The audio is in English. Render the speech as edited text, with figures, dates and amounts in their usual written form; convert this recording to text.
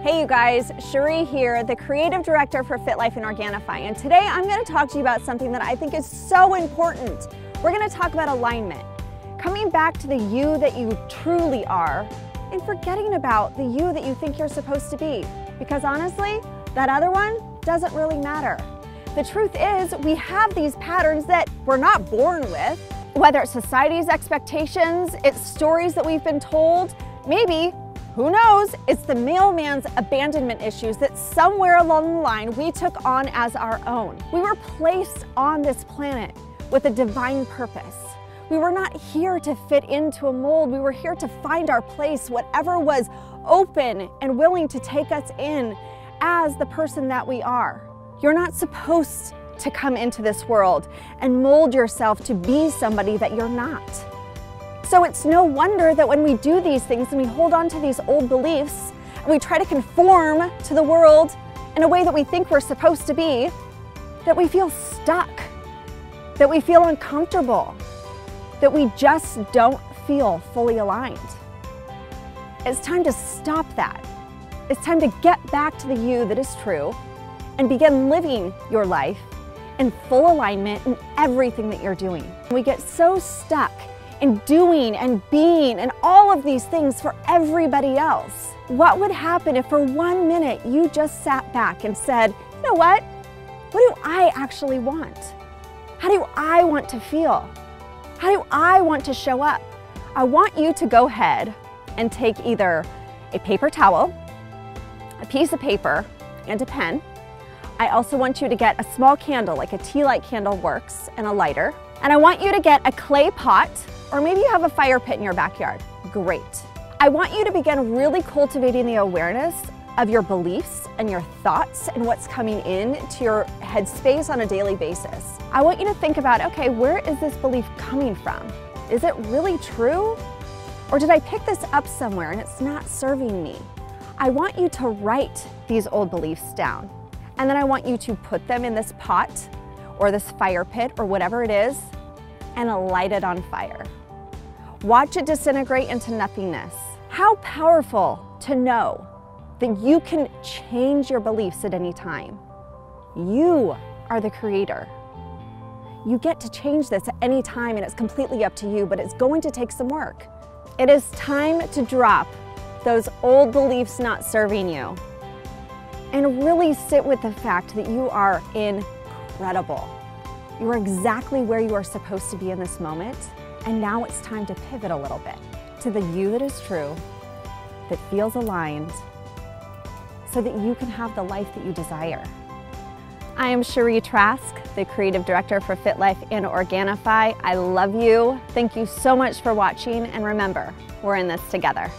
Hey you guys, Sheree here, the creative director for FitLife and Organifi, and today I'm going to talk to you about something that I think is so important. We're going to talk about alignment, coming back to the you that you truly are and forgetting about the you that you think you're supposed to be, because honestly, that other one doesn't really matter. The truth is, we have these patterns that we're not born with, whether it's society's expectations, it's stories that we've been told, maybe, who knows, it's the mailman's abandonment issues that somewhere along the line we took on as our own. We were placed on this planet with a divine purpose. We were not here to fit into a mold. We were here to find our place, whatever was open and willing to take us in as the person that we are. You're not supposed to come into this world and mold yourself to be somebody that you're not. So it's no wonder that when we do these things and we hold on to these old beliefs and we try to conform to the world in a way that we think we're supposed to be, that we feel stuck, that we feel uncomfortable, that we just don't feel fully aligned. It's time to stop that. It's time to get back to the you that is true and begin living your life in full alignment in everything that you're doing. We get so stuck in doing and being and all of these things for everybody else. What would happen if for 1 minute you just sat back and said, you know what do I actually want? How do I want to feel? How do I want to show up? I want you to go ahead and take either a paper towel, a piece of paper, and a pen. I also want you to get a small candle, like a tea light candle works, and a lighter. And I want you to get a clay pot, or maybe you have a fire pit in your backyard. Great. I want you to begin really cultivating the awareness of your beliefs and your thoughts and what's coming in to your headspace on a daily basis. I want you to think about, okay, where is this belief coming from? Is it really true? Or did I pick this up somewhere and it's not serving me? I want you to write these old beliefs down. And then I want you to put them in this pot or this fire pit or whatever it is and light it on fire. Watch it disintegrate into nothingness. How powerful to know that you can change your beliefs at any time. You are the creator. You get to change this at any time and it's completely up to you, but it's going to take some work. It is time to drop those old beliefs not serving you and really sit with the fact that you are incredible. You are exactly where you are supposed to be in this moment, and now it's time to pivot a little bit to the you that is true, that feels aligned, so that you can have the life that you desire. I am Sheree Trask, the creative director for FitLife and Organifi. I love you. Thank you so much for watching, and remember, we're in this together.